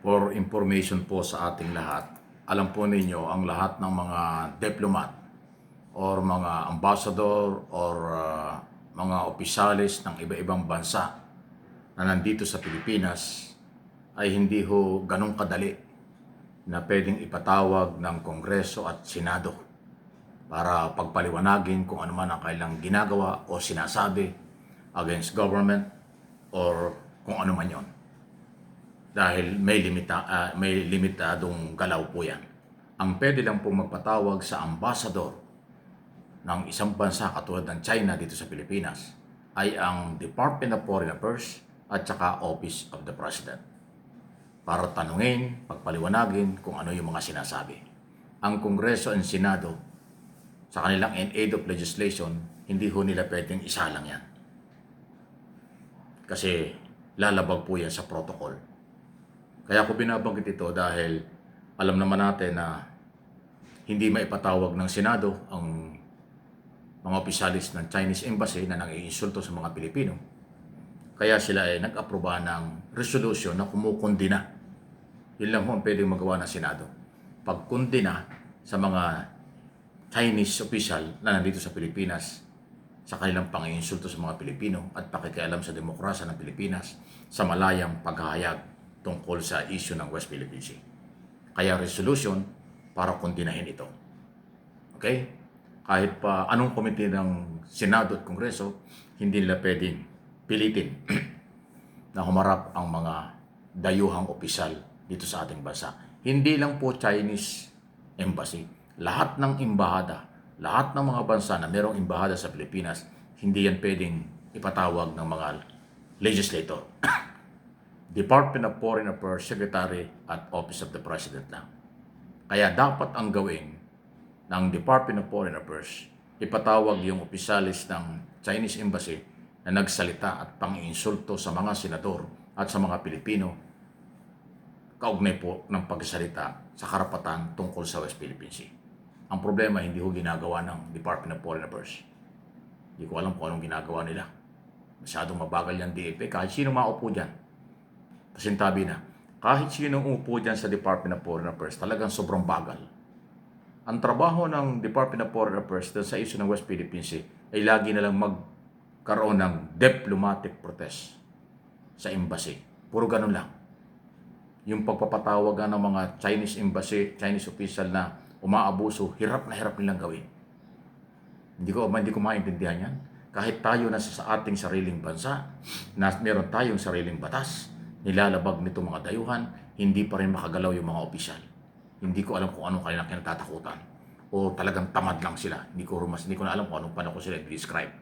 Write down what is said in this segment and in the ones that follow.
For information po sa ating lahat, alam po ninyo ang lahat ng mga diplomat or mga ambassador or mga opisyalis ng iba-ibang bansa na nandito sa Pilipinas ay hindi ho ganong kadali na pwedeng ipatawag ng Kongreso at Senado para pagpaliwanagin kung ano man ang kailang ginagawa o sinasabi against government or kung ano man yon. Dahil may limitadong galaw po yan. Ang pwede lang pong magpatawag sa ambassador ng isang bansa katulad ng China dito sa Pilipinas ay ang Department of Foreign Affairs at saka Office of the President para tanungin, pagpaliwanagin kung ano yung mga sinasabi. Ang Kongreso and Senado sa kanilang in aid of legislation, hindi ho nila pwedeng isalang yan. Kasi lalabag po yan sa protocol. Kaya ako binabanggit ito dahil alam naman natin na hindi maipatawag ng Senado ang mga opisyalis ng Chinese Embassy na nang-iinsulto sa mga Pilipino. Kaya sila ay nag-aproba ng resolution na kumukundina. Yun lang ho ang pwedeng magawa ng Senado. Pagkundina sa mga Chinese official na nandito sa Pilipinas sa kanilang pang-iinsulto sa mga Pilipino at pakikialam sa demokrasya ng Pilipinas sa malayang paghahayag tungkol sa issue ng West Philippine Sea. Kaya resolution para kundinahin ito. Okay? Kahit pa anong komite ng Senado at Kongreso, hindi nila pwedeng pilitin na humarap ang mga dayuhang opisyal dito sa ating bansa. Hindi lang po Chinese Embassy. Lahat ng embahada, lahat ng mga bansa na mayroong embahada sa Pilipinas, hindi yan pwedeng ipatawag ng mga legislator. Department of Foreign Affairs Secretary at Office of the President lang. Kaya dapat ang gawin ng Department of Foreign Affairs, ipatawag yung opisyalis ng Chinese Embassy na nagsalita at pang-iinsulto sa mga senador at sa mga Pilipino kaugnay po ng pagsalita sa karapatan tungkol sa West Philippine Sea. Ang problema, hindi ho ginagawa ng Department of Foreign Affairs. Hindi ko alam kung anong ginagawa nila. Masyadong mabagal yung DFA. Kahit sino maupo dyan, pasintabi na, kahit sino upo dyan sa Department of Foreign Affairs, talagang sobrang bagal. Ang trabaho ng Department of Foreign Affairs sa issue ng West Philippine Sea ay lagi na lang magkaroon ng diplomatic protest sa embassy. Puro ganun lang. Yung pagpapatawagan ng mga Chinese embassy, Chinese official na umaabuso, hirap na hirap nilang gawin. Hindi ko maintindihan yan. Kahit tayo nasa sa ating sariling bansa, na meron tayong sariling batas, nilalabag nito mga dayuhan, hindi pa rin makagalaw yung mga opisyal. Hindi ko alam kung anong kanilang kinatatakutan. O talagang tamad lang sila. Hindi ko na alam kung anong paano ko sila i-describe.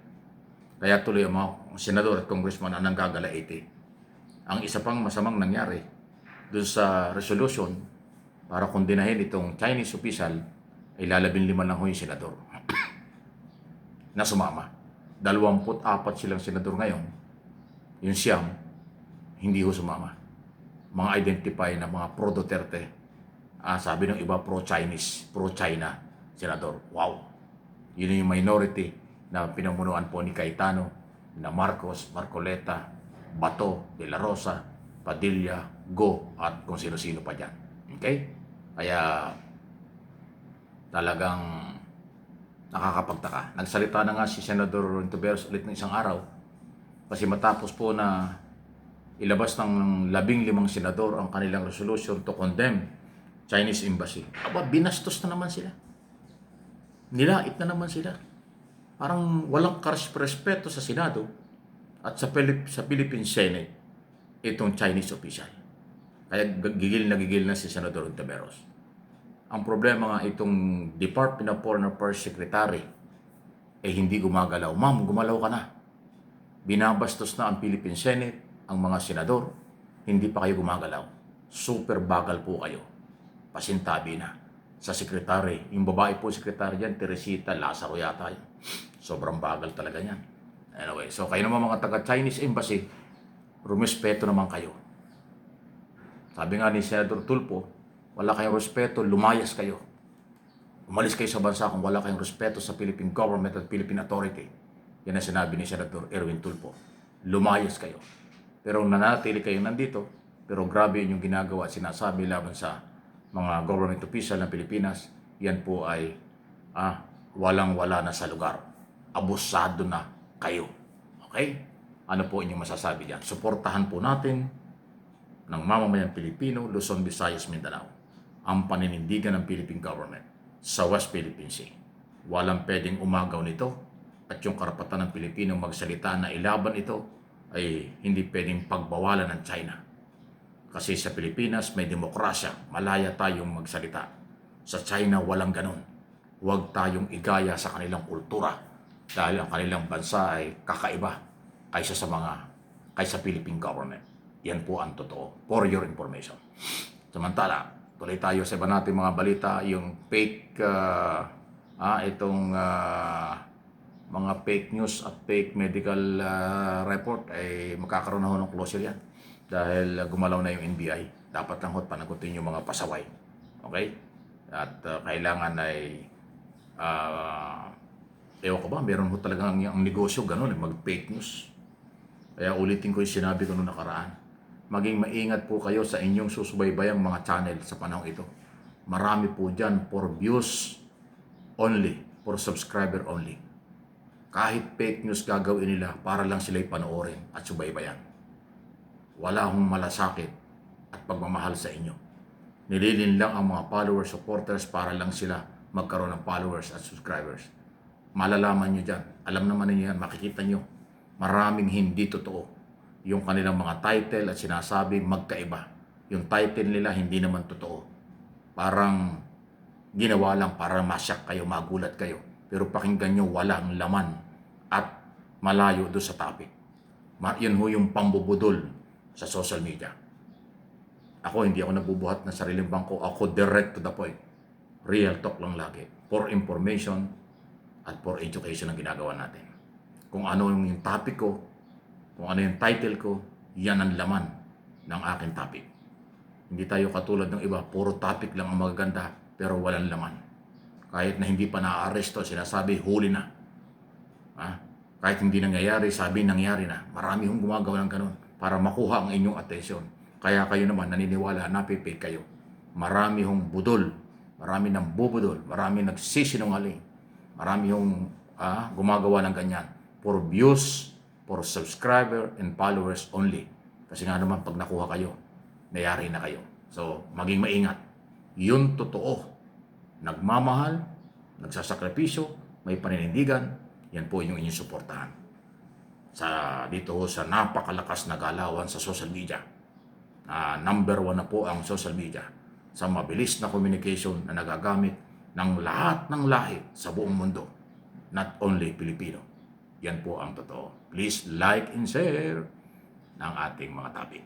Kaya tuloy ang mga senador at congressman ang nanggagalaiti. Ang isa pang masamang nangyari doon sa resolution para kundinahin itong Chinese official ay 15 lang ho yung senador na sumama. 24 silang senador ngayon. Yung siyam, hindi ho sumama. Mga identify na mga pro-Duterte. Sabi ng iba pro-Chinese, pro-China senador. Wow! Yun yung minority na pinamunuan po ni Cayetano, na Marcos, Marcoleta, Bato, De La Rosa, Padilla, Go, at kung sino-sino pa dyan. Okay? Kaya talagang nakakapagtaka. Nagsalita na nga si Senador Ontiveros ulit ng isang araw kasi matapos po na ilabas ng 15 senador ang kanilang resolution to condemn Chinese Embassy. Binastos na naman sila. Nilait na naman sila. Parang walang respeto sa Senado at sa Philippine Senate itong Chinese official. Kaya gigil na si Senador Ontiveros. Ang problema nga itong Department of Foreign Affairs Secretary hindi gumagalaw. Ma'am, gumalaw ka na. Binabastos na ang Philippine Senate, ang mga senador, hindi pa kayo gumagalaw. Super bagal po kayo. Pasintabi na. Sa sekretary, yung babae po sekretary dyan, Teresita Lazaro yata yun. Sobrang bagal talaga yan. Anyway, so kayo naman mga taga-Chinese Embassy, rumespeto naman kayo. Sabi nga ni Senator Tulfo, wala kayong respeto, lumayas kayo. Umalis kayo sa bansa kung wala kayong respeto sa Philippine government at Philippine authority. Yan ang sinabi ni Senator Erwin Tulfo. Lumayas kayo. Pero nanatili kayo nandito, Pero grabe yung ginagawa at sinasabi laban sa mga government official ng Pilipinas. Yan po ay walang-wala na sa lugar. Abusado na kayo. Okay? Ano po inyong masasabi diyan? Suportahan po natin ng mamamayang Pilipino, Luzon, Visayas, Mindanao ang paninindigan ng Philippine government sa West Philippine Sea. Walang pwedeng umagaw nito at yung karapatan ng Pilipino magsalita na ilaban ito ay hindi pwedeng pagbawalan ng China. Kasi sa Pilipinas may demokrasya, malaya tayong magsalita. Sa China walang ganun. Huwag tayong igaya sa kanilang kultura dahil ang kanilang bansa ay kakaiba kaysa Philippine government. Yan po ang totoo. For your information. Samantala, tuloy tayo sa iba natin mga balita, yung fake, mga fake news at fake medical report ay magkakaroon na ho ng closure yan. Dahil gumalaw na yung NBI. Dapat lang ho panagutin yung mga pasaway. Okay? At kailangan ay ewan ko ba, meron ho talaga ang negosyo ganun, mag-fake news. Kaya ulitin ko yung sinabi ko noong nakaraan. Maging maingat po kayo sa inyong susubaybayang mga channel sa panahon ito. Marami po dyan for views only, for subscriber only. Kahit fake news gagawin nila para lang sila'y panoorin at subaybayan. Wala akong malasakit at pagmamahal sa inyo. Nililin lang ang mga followers, supporters para lang sila magkaroon ng followers at subscribers. Malalaman nyo dyan. Alam naman ninyo yan, makikita nyo. Maraming hindi totoo. Yung kanilang mga title at sinasabi magkaiba. Yung title nila hindi naman totoo. Parang ginawa lang para masyak kayo, magulat kayo. Pero pakinggan nyo, walang laman at malayo doon sa topic. Yan ho yung pambubudol sa social media. Ako, hindi ako nagbubuhat ng sariling bangko. Ako direct to the point. Real talk lang lagi. For information at for education ang ginagawa natin. Kung ano yung topic ko, kung ano yung title ko, yan ang laman ng aking topic. Hindi tayo katulad ng iba, puro topic lang ang magaganda, pero walang laman. Kahit na hindi pa na-aresto, sinasabi, huli na. Kahit hindi nangyayari, sabi nangyari na. Marami hong gumagawa ng ganun para makuha ang inyong atensyon. Kaya kayo naman naniniwala, napipake kayo. Marami hong budol, marami nang bubudol, marami nagsisinungaling, marami hong gumagawa ng ganyan. For views, for subscriber and followers only. Kasi nga naman pag nakuha kayo, nayari na kayo. So, maging maingat. Yun totoo. Nagmamahal, nagsasakripisyo, may paninindigan, yan po yung inyong suportahan. Dito sa napakalakas na galawan sa social media. Number 1 na po ang social media sa mabilis na communication na nagagamit ng lahat ng lahi sa buong mundo. Not only Pilipino. Yan po ang totoo. Please like and share ng ating mga topic.